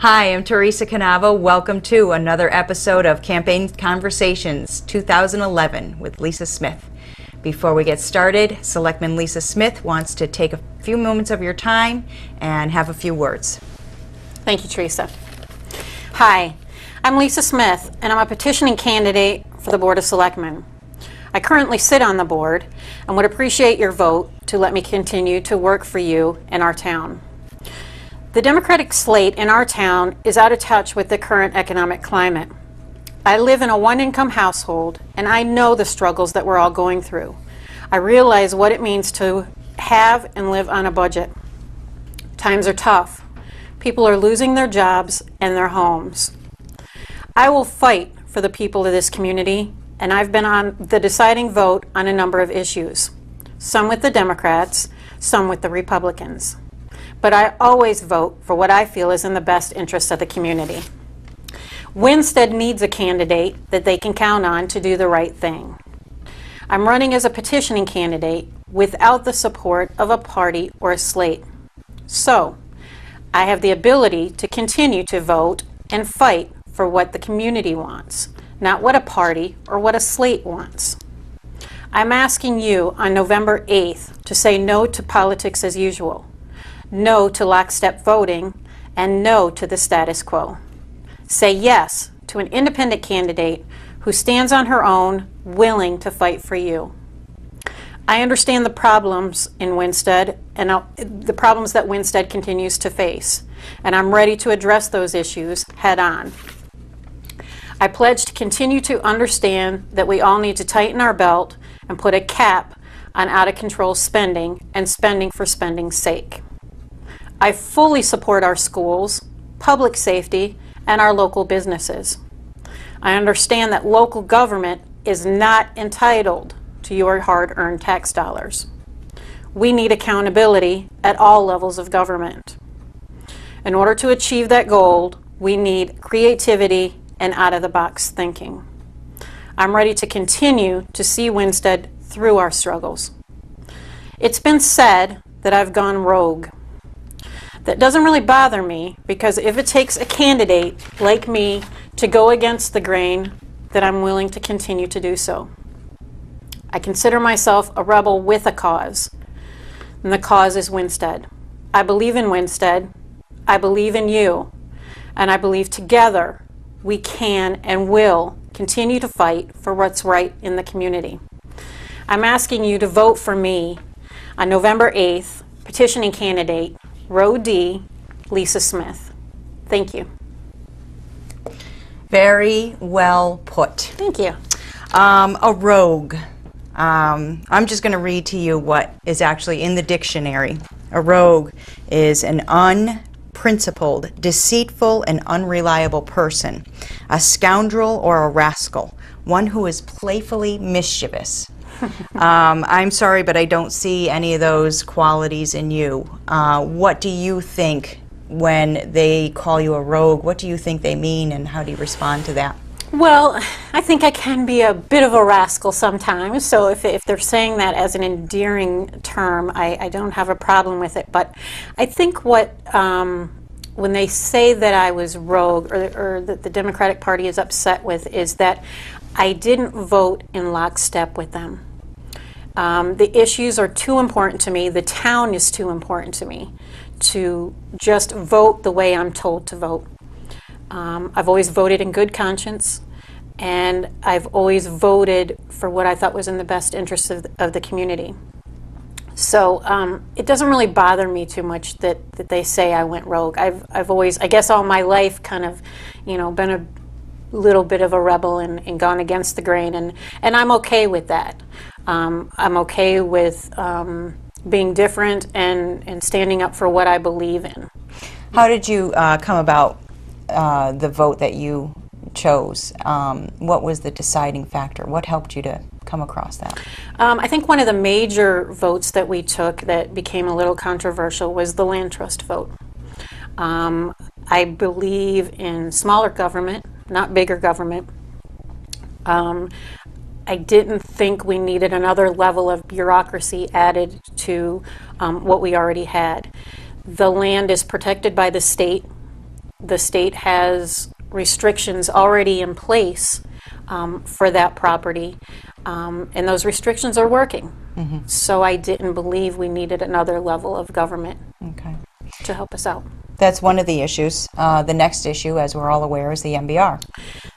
Hi, I'm Theresa Cannavo. Welcome to another episode of Campaign Conversations 2011 with Lisa Smith. Before we get started, Selectman Lisa Smith wants to take a few moments of your time and have a few words. Thank you, Teresa. Hi, I'm Lisa Smith, and I'm a petitioning candidate for the Board of Selectmen. I currently sit on the board and would appreciate your vote to let me continue to work for you in our town. The Democratic slate in our town is out of touch with the current economic climate. I live in a one-income household, and I know the struggles that we're all going through. I realize what it means to have and live on a budget. Times are tough. People are losing their jobs and their homes. I will fight for the people of this community, and I've been on the deciding vote on a number of issues, some with the Democrats, some with the Republicans. But I always vote for what I feel is in the best interest of the community. Winstead needs a candidate that they can count on to do the right thing. I'm running as a petitioning candidate without the support of a party or a slate. So, I have the ability to continue to vote and fight for what the community wants, not what a party or what a slate wants. I'm asking you on November 8th to say no to politics as usual, no to lockstep voting, and no to the status quo. Say yes to an independent candidate who stands on her own, willing to fight for you. I understand the problems in Winstead and the problems that Winstead continues to face, and I'm ready to address those issues head on. I pledge to continue to understand that we all need to tighten our belt and put a cap on out-of-control spending and spending for spending's sake. I fully support our schools, public safety, and our local businesses. I understand that local government is not entitled to your hard-earned tax dollars. We need accountability at all levels of government. In order to achieve that goal, we need creativity and out-of-the-box thinking. I'm ready to continue to see Winstead through our struggles. It's been said that I've gone rogue. That doesn't really bother me, because if it takes a candidate like me to go against the grain, then I'm willing to continue to do so. I consider myself a rebel with a cause, and the cause is Winstead. I believe in Winstead, I believe in you, and I believe together we can and will continue to fight for what's right in the community. I'm asking you to vote for me on November 8th, petitioning candidate, Row D, Lisa Smith. Thank you. Very well put. Thank you. A rogue. I'm just going to read to you what is actually in the dictionary. A rogue is an unprincipled, deceitful, and unreliable person, a scoundrel or a rascal, one who is playfully mischievous. I'm sorry, but I don't see any of those qualities in you. What do you think when they call you a rogue? What do you think they mean, and how do you respond to that? Well, I think I can be a bit of a rascal sometimes, so if they're saying that as an endearing term, I don't have a problem with it. But I think when they say that I was rogue, or that the Democratic Party is upset with, is that I didn't vote in lockstep with them. The issues are too important to me, the town is too important to me to just vote the way I'm told to vote. I've always voted in good conscience, and I've always voted for what I thought was in the best interest of the community. So it doesn't really bother me too much that they say I went rogue. I've always, I guess all my life, kind of, been a little bit of a rebel and gone against the grain, and I'm okay with that. I'm okay with being different and standing up for what I believe in. How did you come about the vote that you chose? What was the deciding factor? What helped you to come across that? I think one of the major votes that we took that became a little controversial was the land trust vote. I believe in smaller government, not bigger government. I didn't think we needed another level of bureaucracy added to what we already had. The land is protected by the state. the state has restrictions already in place for that property, and those restrictions are working. So I didn't believe we needed another level of government to help us out. That's one of the issues. The next issue, as we're all aware, is the MBR.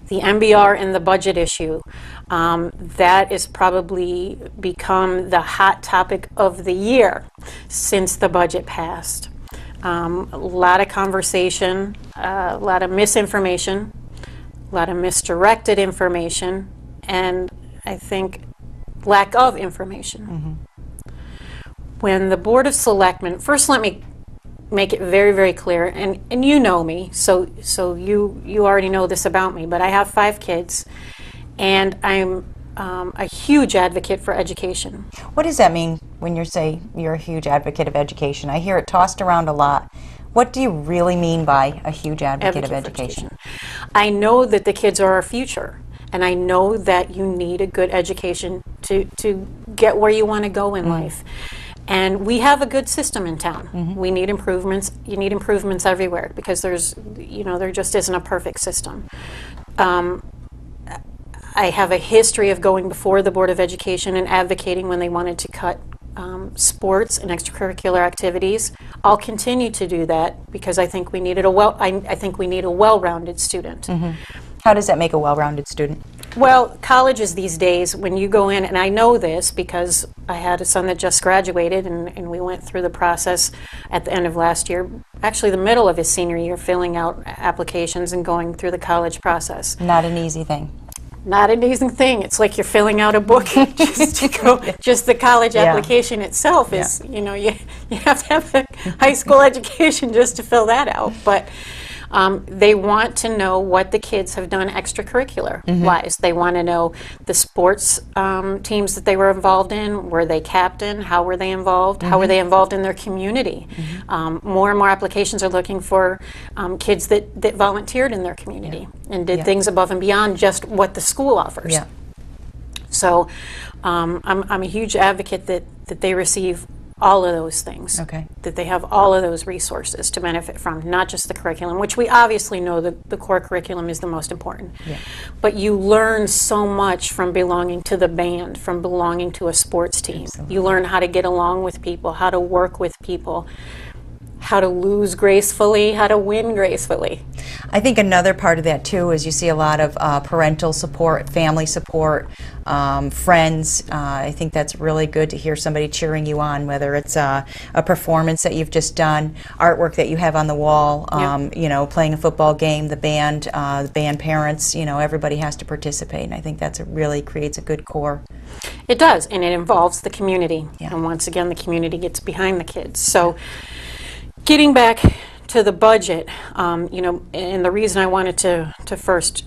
The MBR and the budget issue, that has probably become the hot topic of the year since the budget passed. A lot of conversation, a lot of misinformation, a lot of misdirected information, and I think lack of information. When the Board of Selectmen, first let me make it very, very clear, and you know me, so you already know this about me, but I have 5 kids, and I'm a huge advocate for education. What does that mean when you say you're a huge advocate of education? I hear it tossed around a lot. What do you really mean by a huge advocate of education? I know that the kids are our future, and I know that you need a good education to get where you want to go in life. And we have a good system in town. We need improvements. You need improvements everywhere because there just isn't a perfect system. I have a history of going before the Board of Education and advocating when they wanted to cut sports and extracurricular activities. I'll continue to do that because I think we needed I think we need a well-rounded student. How does that make a well-rounded student? Well, colleges these days, when you go in, and I know this because I had a son that just graduated, and we went through the process at the end of last year, actually the middle of his senior year, filling out applications and going through the college process. Not an easy thing. Not an easy thing. It's like you're filling out a book just to go. Just the college application itself is, you have to have a high school education just to fill that out. But they want to know what the kids have done extracurricular-wise. They want to know the sports teams that they were involved in. Were they captain? How were they involved? How were they involved in their community? More and more applications are looking for kids that volunteered in their community and did things above and beyond just what the school offers. So I'm a huge advocate that they receive all of those things, that they have all of those resources to benefit from, not just the curriculum, which we obviously know the core curriculum is the most important. But you learn so much from belonging to the band, from belonging to a sports team. You learn how to get along with people, how to work with people, how to lose gracefully, how to win gracefully. I think another part of that too is you see a lot of parental support, family support, friends. I think that's really good to hear somebody cheering you on, whether it's a performance that you've just done, artwork that you have on the wall, playing a football game, the band parents, everybody has to participate, and I think that's really creates a good core. It does, and it involves the community, and once again the community gets behind the kids. So getting back to the budget, and the reason I wanted to first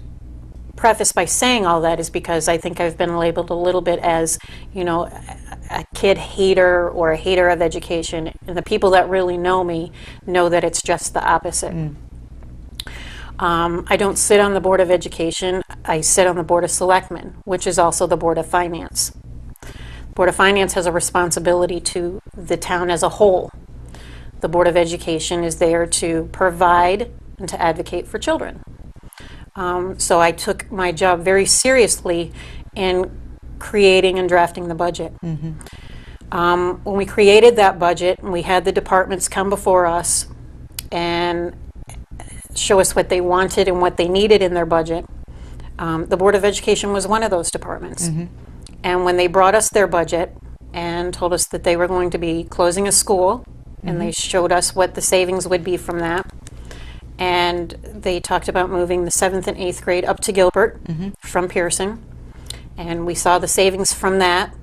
preface by saying all that is because I think I've been labeled a little bit as, a kid hater or a hater of education, and the people that really know me know that it's just the opposite. I don't sit on the Board of Education, I sit on the Board of Selectmen, which is also the Board of Finance. The Board of Finance has a responsibility to the town as a whole. The Board of Education is there to provide and to advocate for children. So I took my job very seriously in creating and drafting the budget. When we created that budget, and we had the departments come before us and show us what they wanted and what they needed in their budget, the Board of Education was one of those departments. And when they brought us their budget and told us that they were going to be closing a school, and they showed us what the savings would be from that. And they talked about moving the 7th and 8th grade up to Gilbert from Pearson. And we saw the savings from that.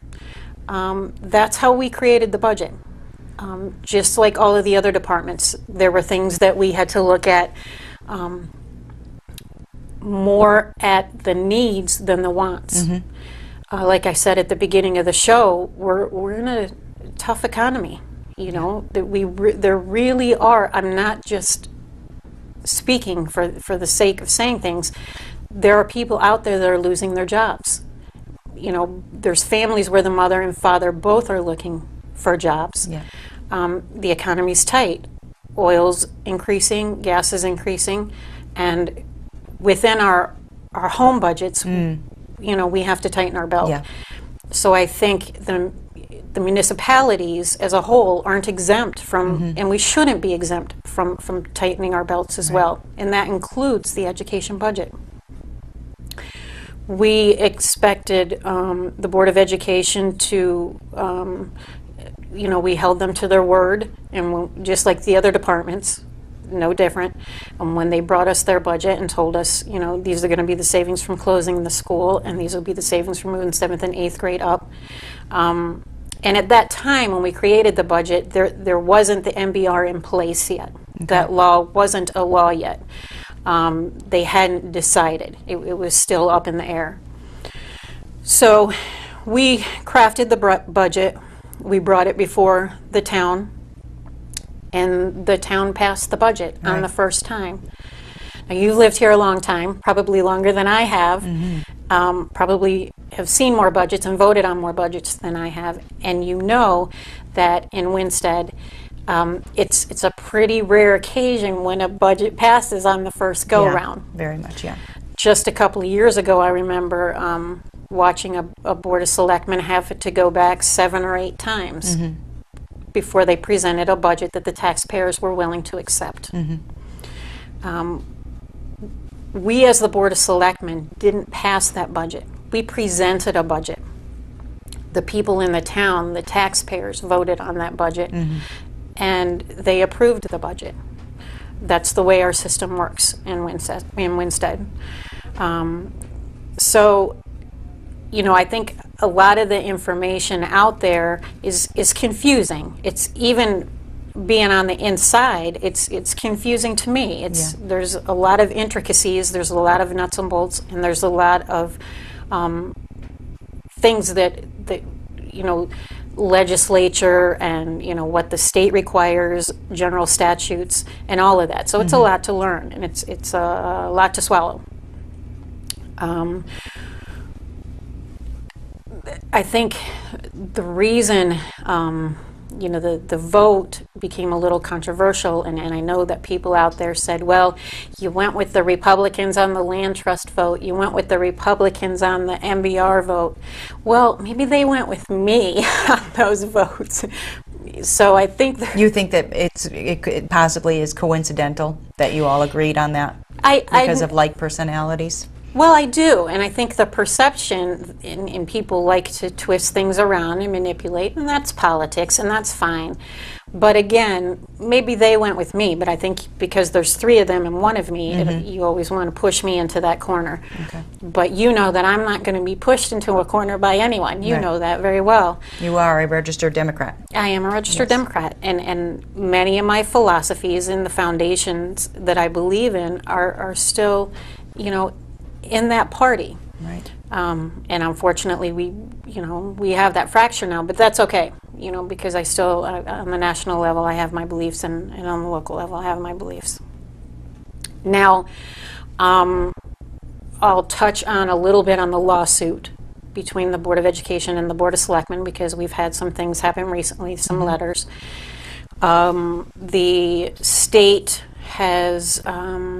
That's how we created the budget. Just like all of the other departments, there were things that we had to look at more at the needs than the wants. Like I said at the beginning of the show, we're in a tough economy. That there really are. I'm not just speaking for the sake of saying things. There are people out there that are losing their jobs. There's families where the mother and father both are looking for jobs. The economy's tight. oil's increasing, gas is increasing, and within our home budgets, we have to tighten our belt. Yeah. So I think the municipalities as a whole aren't exempt from, and we shouldn't be exempt from tightening our belts as well, and that includes the education budget. We expected the Board of Education to, we held them to their word, and just like the other departments, no different. And when they brought us their budget and told us, these are going to be the savings from closing the school, and these will be the savings from moving 7th and 8th grade up. And at that time, when we created the budget, there wasn't the MBR in place yet. Okay. That law wasn't a law yet. They hadn't decided. It was still up in the air. So we crafted the budget. We brought it before the town, and the town passed the budget on the first time. Now, you've lived here a long time, probably longer than I have, probably have seen more budgets and voted on more budgets than I have, and you know that in Winstead, it's a pretty rare occasion when a budget passes on the first go-round. Yeah, very much, yeah. Just a couple of years ago, I remember watching a Board of Selectmen have to go back 7 or 8 times before they presented a budget that the taxpayers were willing to accept. We, as the Board of Selectmen, didn't pass that budget. We presented a budget. The people in the town, the taxpayers, voted on that budget, and they approved the budget. That's the way our system works in Winstead. So, I think a lot of the information out there is confusing. It's even being on the inside, it's confusing to me. There's a lot of intricacies, there's a lot of nuts and bolts, and there's a lot of things that legislature and what the state requires, general statutes, and all of that. So it's a lot to learn, and it's a lot to swallow. I think the reason the vote became a little controversial, and I know that people out there said, well, you went with the Republicans on the land trust vote, you went with the Republicans on the MBR vote. Well, maybe they went with me on those votes. So I think you think that it possibly is coincidental that you all agreed on that because of like personalities? Well, I do, and I think the perception in people like to twist things around and manipulate, and that's politics, and that's fine. But again, maybe they went with me, but I think because there's 3 of them and 1 of me, you always want to push me into that corner. Okay. But you know that I'm not going to be pushed into a corner by anyone. You know that very well. You are a registered Democrat. I am a registered Democrat, and many of my philosophies and the foundations that I believe in are still, in that party. Right. And unfortunately, we have that fracture now, but that's okay, because I still, on the national level, I have my beliefs, and on the local level, I have my beliefs. Now, I'll touch on a little bit on the lawsuit between the Board of Education and the Board of Selectmen, because we've had some things happen recently, some letters. The state has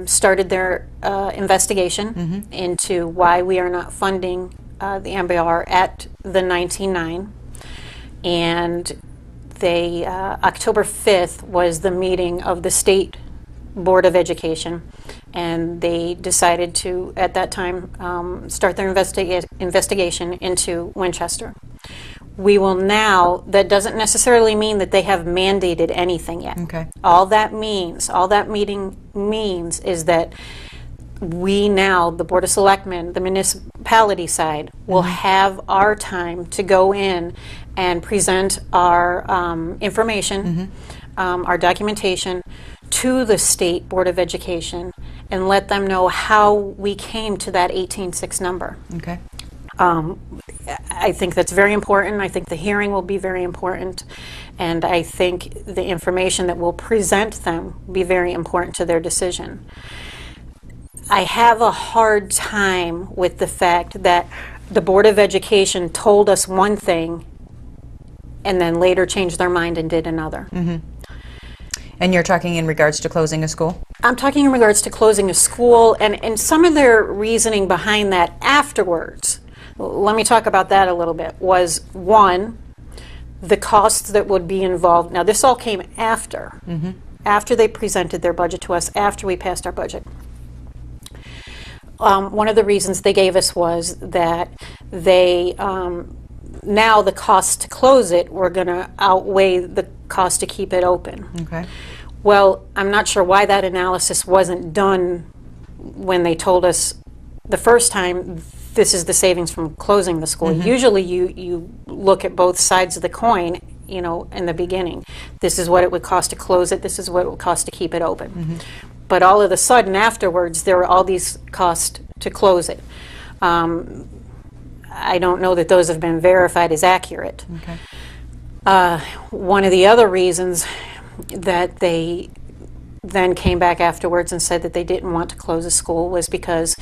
started their investigation into why we are not funding the MBR at the 19.9, and they October 5th was the meeting of the State Board of Education, and they decided to, at that time, start their investigation into Winchester. We will now, that doesn't necessarily mean that they have mandated anything yet. Okay. All that meeting means is that we now, the Board of Selectmen, the municipality side, will have our time to go in and present our information, our documentation to the State Board of Education and let them know how we came to that 18.6 number. Okay. I think that's very important. I think the hearing will be very important, and I think the information that we'll present them will be very important to their decision. I have a hard time with the fact that the Board of Education told us one thing and then later changed their mind and did another. And you're talking in regards to closing a school? I'm talking in regards to closing a school and some of their reasoning behind that afterwards. Let me talk about that a little bit. Was one, the costs that would be involved. Now, this all came after, after they presented their budget to us, after we passed our budget. One of the reasons they gave us was that they, now the cost to close it were going to outweigh the cost to keep it open. Okay. Well, I'm not sure why that analysis wasn't done when they told us the first time this is the savings from closing the school. Usually you look at both sides of the coin, you know, in the beginning. This is what it would cost to close it, this is what it would cost to keep it open. But all of a sudden afterwards there were all these costs to close it. I don't know that those have been verified as accurate. Okay. One of the other reasons that they then came back afterwards and said that they didn't want to close a school was because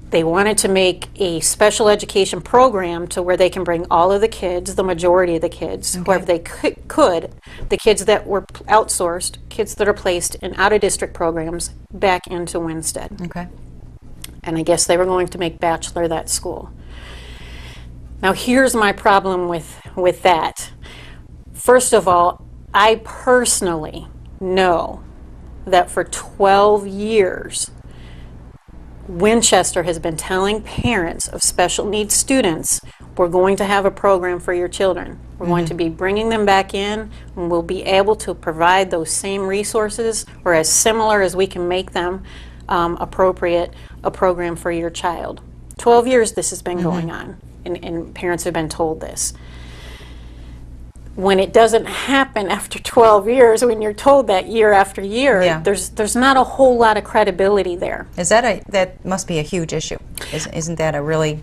they wanted to make a special education program to where they can bring all of the kids, the majority of the kids, whoever they could, the kids that were outsourced, kids that are placed in out-of-district programs, back into Winstead. Okay. And I guess they were going to make Bachelor that school. Now here's my problem with that. First of all, I personally know that for 12 years, Winchester has been telling parents of special needs students, we're going to have a program for your children. We're going to be bringing them back in, and we'll be able to provide those same resources, or as similar as we can make them appropriate, a program for your child. 12 years this has been going on, and parents have been told this. When it doesn't happen after 12 years, when you're told that year after year, there's not a whole lot of credibility there. Is that must be a huge issue? Isn't that a really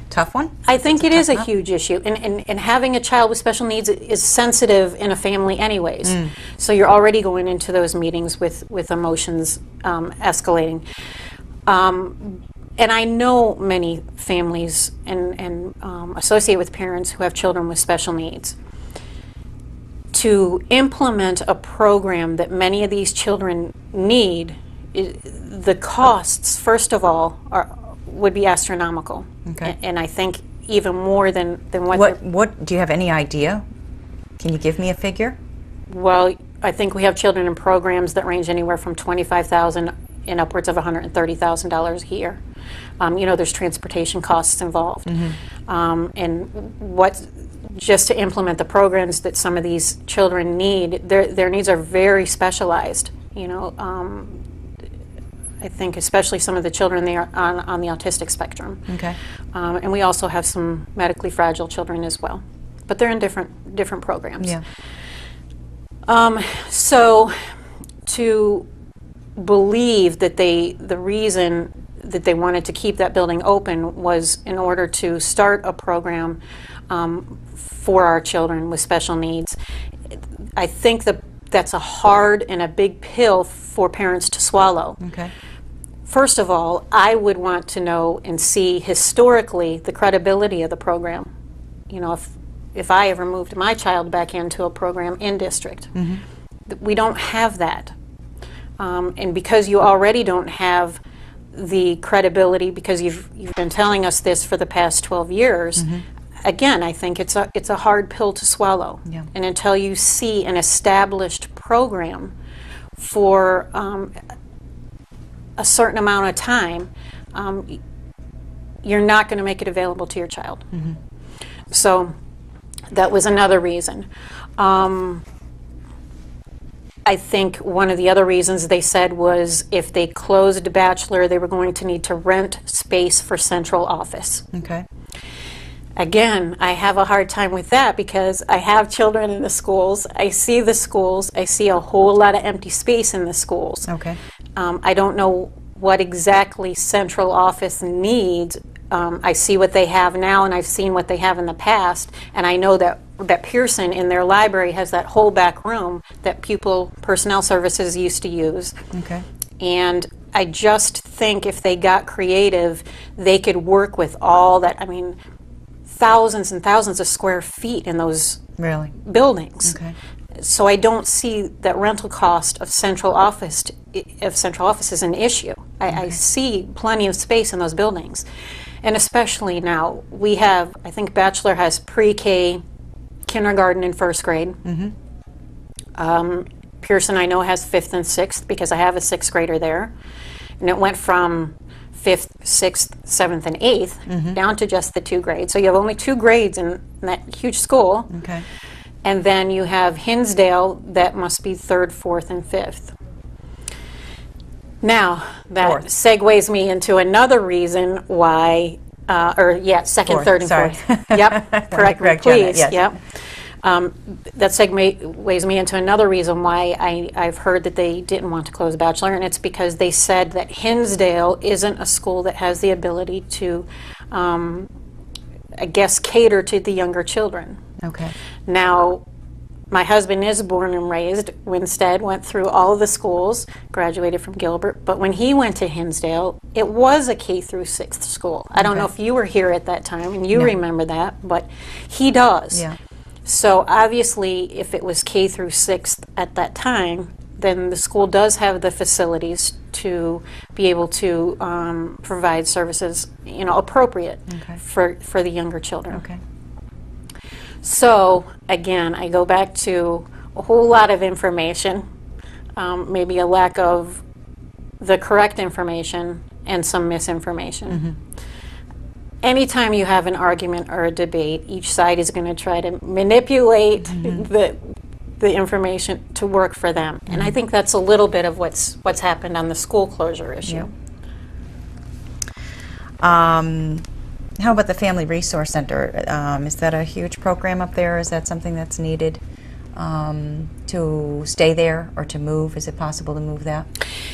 tough one? I think it is a huge issue, and having a child with special needs is sensitive in a family anyways. So you're already going into those meetings with emotions escalating. And I know many families and associate with parents who have children with special needs. To implement a program that many of these children need, the costs, first of all, would be astronomical. Okay. And I think even more than what do you have any idea? Can you give me a figure? Well, I think we have children in programs that range anywhere from $25,000 and upwards of $130,000 a year. You know, there's transportation costs involved. And just to implement the programs that some of these children need, their needs are very specialized. You know, I think especially some of the children there on the autistic spectrum. Okay. And we also have some medically fragile children as well, but they're in different programs. Yeah. So to believe that the reason that they wanted to keep that building open was in order to start a program for our children with special needs. I think that's a hard and a big pill for parents to swallow. Okay. First of all, I would want to know and see historically the credibility of the program. You know, if I ever moved my child back into a program in district, we don't have that. And because you already don't have the credibility, because you've been telling us this for the past 12 years, again, I think it's a hard pill to swallow. Yeah. And until you see an established program for a certain amount of time, you're not going to make it available to your child. So that was another reason. I think one of the other reasons they said was if they closed Bachelor, they were going to need to rent space for central office. Okay. Again, I have a hard time with that because I have children in the schools. I see the schools. I see a whole lot of empty space in the schools. Okay. I don't know what exactly central office needs. I see what they have now, and I've seen what they have in the past, and I know that Pearson in their library has that whole back room that pupil personnel services used to use. Okay. And I just think if they got creative, they could work with all that, I mean, thousands and thousands of square feet in those Really? buildings. Okay. So I don't see that rental cost of central office is an issue. I see plenty of space in those buildings. And especially now, we have, I think Bachelor has pre-K, kindergarten and first grade. Pearson, I know, has 5th and 6th because I have a 6th grader there. And it went from 5th, 6th, 7th, and 8th down to just the 2 grades. So you have only 2 grades in that huge school. Okay. And then you have Hinsdale that must be 3rd, 4th, and 5th. Now, that 4th. segues me into another reason why, 2nd, 3rd, and 4th. Yep, correct me, correct you on that, please. yes. Yep. That segues me into another reason why I've heard that they didn't want to close Bachelor, and it's because they said that Hinsdale isn't a school that has the ability to, I guess, cater to the younger children. Okay. Now, my husband is born and raised Winstead, went through all of the schools, graduated from Gilbert, but when he went to Hinsdale, it was a K through 6th school. I don't know if you were here at that time and you remember that, but he does. Yeah. So obviously, if it was K through 6th at that time, then the school does have the facilities to be able to provide services, appropriate for the younger children. Okay. So again, I go back to a whole lot of information, maybe a lack of the correct information and some misinformation. Anytime you have an argument or a debate, each side is going to try to manipulate the information to work for them. And I think that's a little bit of what's happened on the school closure issue. How about the Family Resource Center? Is that a huge program up there? Is that something that's needed to stay there or to move? Is it possible to move that?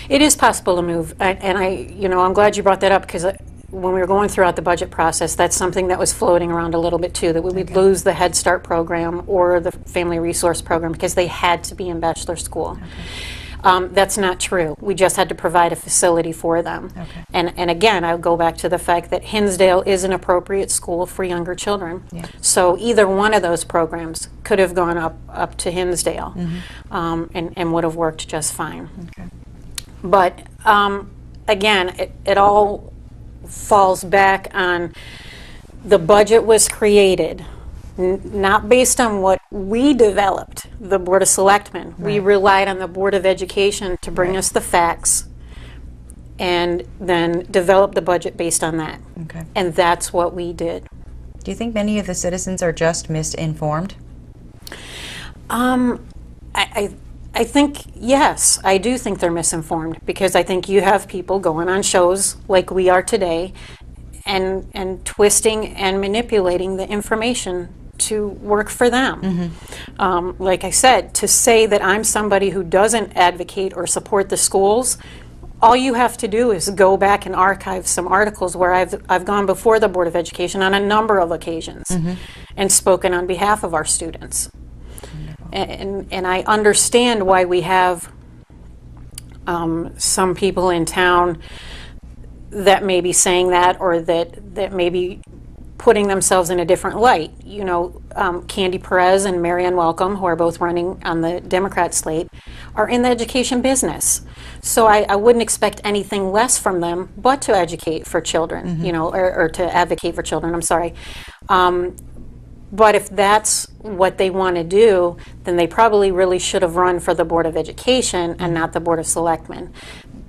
It is possible to move, and I'm glad you brought that up, because when we were going throughout the budget process, that's something that was floating around a little bit too, that we would lose the Head Start program or the Family Resource program because they had to be in Bachelor school. That's not true. We just had to provide a facility for them. And again, I would go back to the fact that Hinsdale is an appropriate school for younger children. So either one of those programs could have gone up to Hinsdale and would have worked just fine. But again, it all falls back on the budget was created not based on what we developed, the Board of Selectmen. We relied on the Board of Education to bring us the facts and then develop the budget based on that. And that's what we did. Do you think many of the citizens are just misinformed? I think, yes, I do think they're misinformed, because I think you have people going on shows like we are today and twisting and manipulating the information to work for them. Like I said, to say that I'm somebody who doesn't advocate or support the schools, all you have to do is go back and archive some articles where I've gone before the Board of Education on a number of occasions and spoken on behalf of our students. And I understand why we have some people in town that may be saying that, or that may be putting themselves in a different light. Candy Perez and Marianne Welcome, who are both running on the Democrat slate, are in the education business. So I wouldn't expect anything less from them but to educate for children, or to advocate for children, I'm sorry. But if that's what they want to do, then they probably really should have run for the Board of Education and not the Board of Selectmen.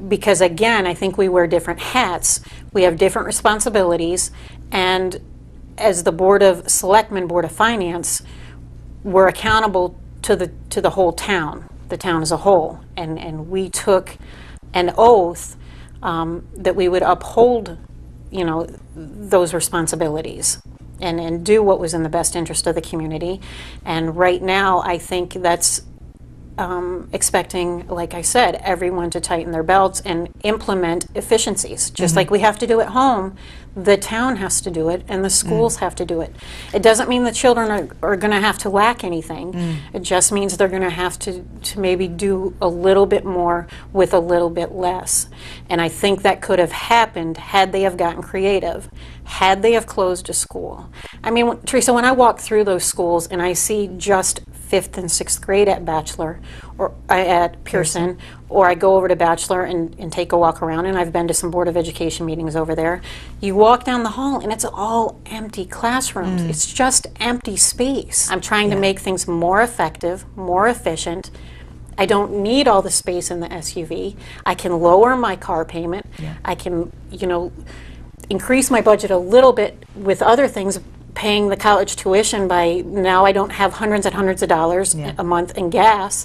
Because again, I think we wear different hats. We have different responsibilities, and as the Board of Selectmen, Board of Finance, we're accountable to the whole town, the town as a whole. And we took an oath that we would uphold, those responsibilities. And do what was in the best interest of the community. And right now, I think that's expecting, like I said, everyone to tighten their belts and implement efficiencies. Just like we have to do at home, the town has to do it, and the schools have to do it. It doesn't mean the children are going to have to lack anything. It just means they're going to have to maybe do a little bit more with a little bit less. And I think that could have happened had they have gotten creative, had they have closed a school. I mean, Teresa, when I walk through those schools and I see just 5th and 6th grade at Bachelor or at Pearson, or I go over to Bachelor and take a walk around, and I've been to some Board of Education meetings over there, you walk down the hall and it's all empty classrooms. It's just empty space. I'm trying to make things more effective, more efficient. I don't need all the space in the SUV. I can lower my car payment. I can, increase my budget a little bit with other things, paying the college tuition by now I don't have hundreds and hundreds of dollars a month in gas.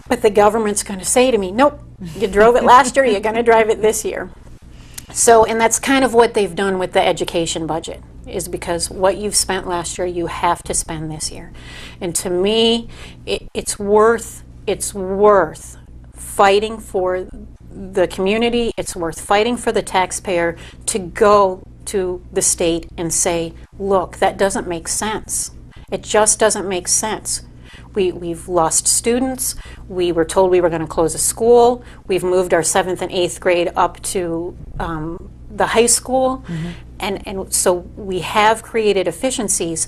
But the government's going to say to me, nope, you drove it last year, you're going to drive it this year. So, and that's kind of what they've done with the education budget, is because what you've spent last year, you have to spend this year. And to me, it's worth fighting for the community. It's worth fighting for the taxpayer to go to the state and say, look, that doesn't make sense. It just doesn't make sense. We've lost students. We were told we were going to close a school. We've moved our 7th and 8th grade up to the high school. And so we have created efficiencies,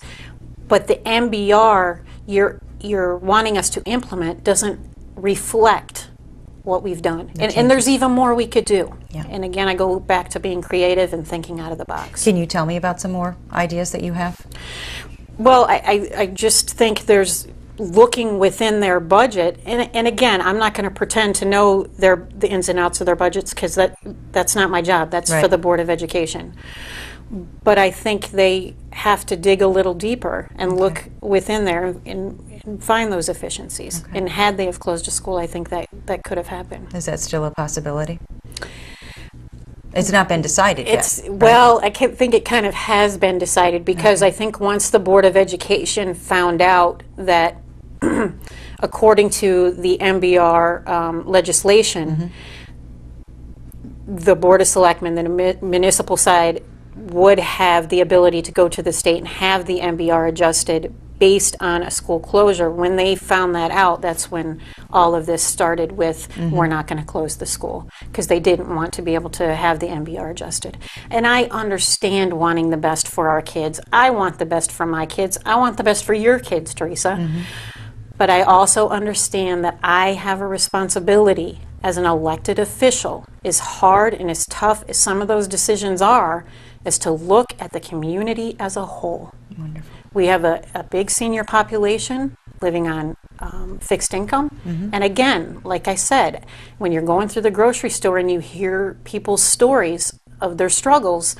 but the MBR you're wanting us to implement doesn't reflect what we've done. And there's even more we could do. And again, I go back to being creative and thinking out of the box. Can you tell me about some more ideas that you have? Well, I just think there's looking within their budget, and again, I'm not going to pretend to know the ins and outs of their budgets, because that's not my job. That's for the Board of Education. But I think they have to dig a little deeper and look within there and find those efficiencies. And had they have closed a school, I think that could have happened. Is that still a possibility? It's not been decided yet. Well, I think it kind of has been decided, because I think once the Board of Education found out that according to the MBR legislation, the Board of Selectmen, the municipal side, would have the ability to go to the state and have the MBR adjusted based on a school closure. When they found that out, that's when all of this started with, we're not going to close the school, because they didn't want to be able to have the MBR adjusted. And I understand wanting the best for our kids. I want the best for my kids. I want the best for your kids, Teresa. But I also understand that I have a responsibility as an elected official, as hard and as tough as some of those decisions are, is to look at the community as a whole. Wonderful. We have a big senior population living on fixed income. And again, like I said, when you're going through the grocery store and you hear people's stories of their struggles,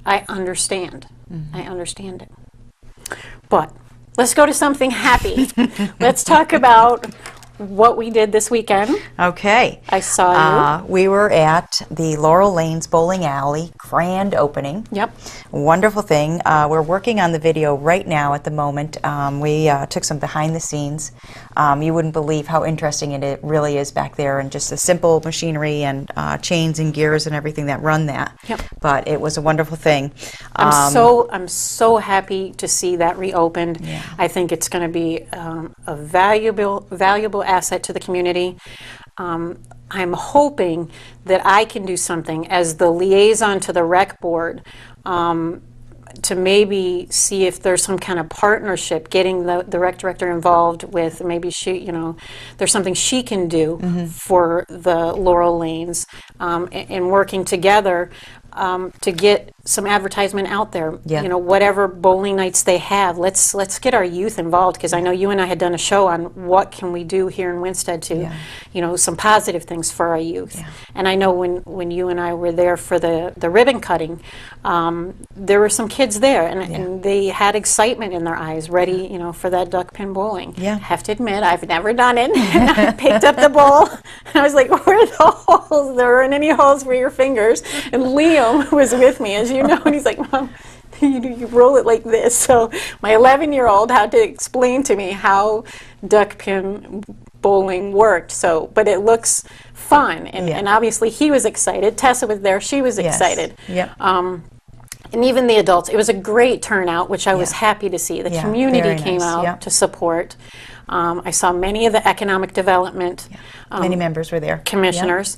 I understand. I understand it. But let's go to something happy. Let's talk about what we did this weekend. Okay. I saw you. We were at the Laurel Lanes Bowling Alley grand opening. Yep. Wonderful thing. We're working on the video right now at the moment. We took some behind the scenes. You wouldn't believe how interesting it really is back there, and just the simple machinery and chains and gears and everything that run that. Yep. But it was a wonderful thing. I'm so happy to see that reopened. I think it's going to be a valuable asset to the community. I'm hoping that I can do something as the liaison to the rec board to maybe see if there's some kind of partnership, getting the rec director involved with, maybe she, there's something she can do for the Laurel Lanes, and working together to get some advertisement out there. Whatever bowling nights they have, let's get our youth involved, because I know you and I had done a show on what can we do here in Winsted to, some positive things for our youth. And I know when you and I were there for the ribbon cutting, there were some kids there, and they had excitement in their eyes, ready, for that duck pin bowling. I have to admit, I've never done it. And I picked up the bowl, and I was like, where are the holes? There aren't any holes for your fingers. And Liam was with me, as you know, and he's like, Mom, you roll it like this. So my 11-year-old had to explain to me how duck pin bowling worked. But it looks fun, and obviously he was excited. Tessa was there; she was excited. and even the adults. It was a great turnout, which I was happy to see. The Yeah, community very came nice, out yeah. to support. I saw many of the economic development Many members were there. commissioners.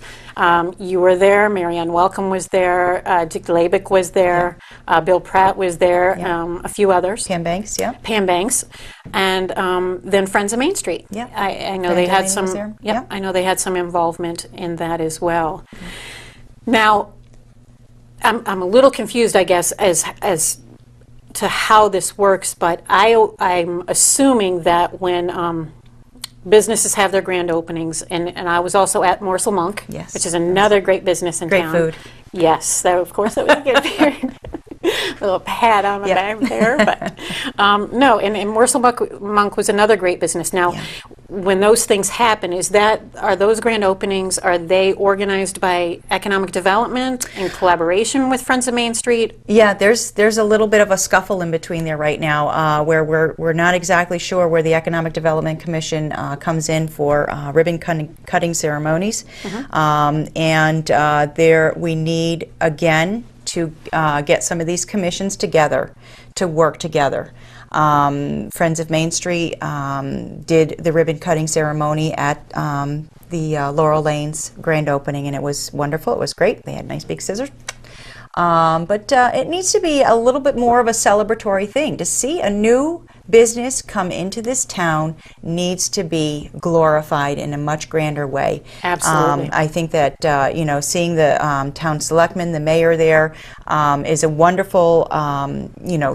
You were there. Marianne Welcome was there. Dick Labick was there. Bill Pratt was there. A few others. Pam Banks, yeah. Pam Banks, and then Friends of Main Street. Yeah. I know Diane they had Delaney some. was there. Yep, Yeah. I know they had some involvement in that as well. Now, I'm a little confused, I guess, as to how this works, but I'm assuming that when businesses have their grand openings, and I was also at Morsel Monk, Yes. which is another great business in Great town. food. Yes, that, of course, that was good. A little pat on the back there, but no, and Morsel Monk was another great business. Now, when those things happen, are those grand openings, are they organized by economic development in collaboration with Friends of Main Street? Yeah, there's a little bit of a scuffle in between there right now, where we're not exactly sure where the Economic Development Commission comes in for ribbon cutting ceremonies, and there we need again to get some of these commissions together to work together. Friends of Main Street did the ribbon cutting ceremony at the Laurel Lane's grand opening, and it was wonderful. It was great. They had nice big scissors. But it needs to be a little bit more of a celebratory thing. To see a new business come into this town needs to be glorified in a much grander way. Absolutely. I think that seeing the town selectmen, the mayor there, is a wonderful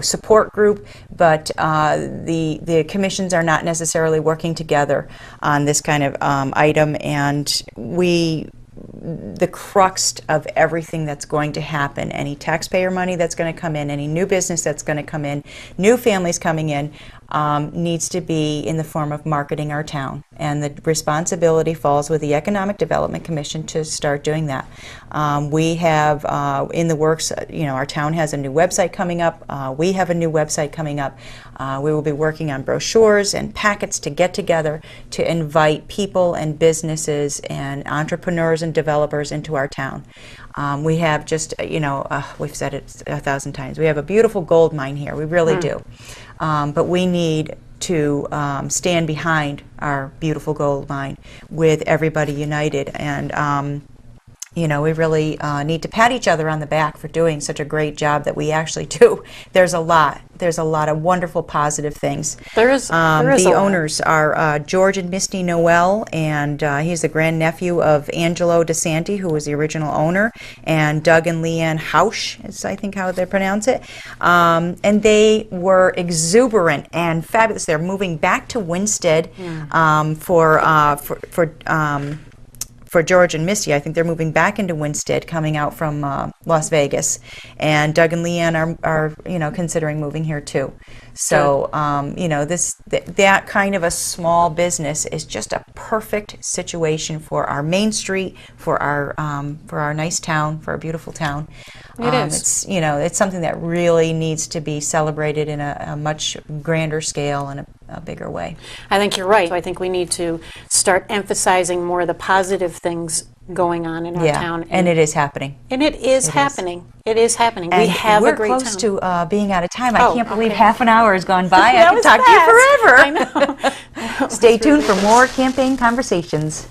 support group. But the commissions are not necessarily working together on this kind of item, and the crux of everything that's going to happen, any taxpayer money that's going to come in, any new business that's going to come in, new families coming in, needs to be in the form of marketing our town. And the responsibility falls with the Economic Development Commission to start doing that. We have in the works, our town has a new website coming up. We have a new website coming up. We will be working on brochures and packets to get together to invite people and businesses and entrepreneurs and developers into our town. We have just, we've said it 1,000 times, we have a beautiful gold mine here. We really do. But we need to stand behind our beautiful gold mine with everybody united. And we really need to pat each other on the back for doing such a great job that we actually do. There's a lot of wonderful positive things. There is The a lot. owners are George and Misty Noel, and he's the grandnephew of Angelo DeSanti, who was the original owner, and Doug and Leanne Hausch, is I think how they pronounce it. And they were exuberant and fabulous. They're moving back to Winsted for George and Misty. I think they're moving back into Winsted, coming out from Las Vegas, and Doug and Leanne are considering moving here too. So that kind of a small business is just a perfect situation for our Main Street, for our nice town, for our beautiful town. It is. It's something that really needs to be celebrated in a much grander scale and a bigger way. I think you're right. I think we need to start emphasizing more of the positive things going on in our town. And it is happening. And it is happening. It is happening. And we have we're a great close town. to being out of time. I Oh, can't believe okay. half an hour has gone by. I That could was talk fast. to you forever. I know. Stay tuned for more campaign conversations.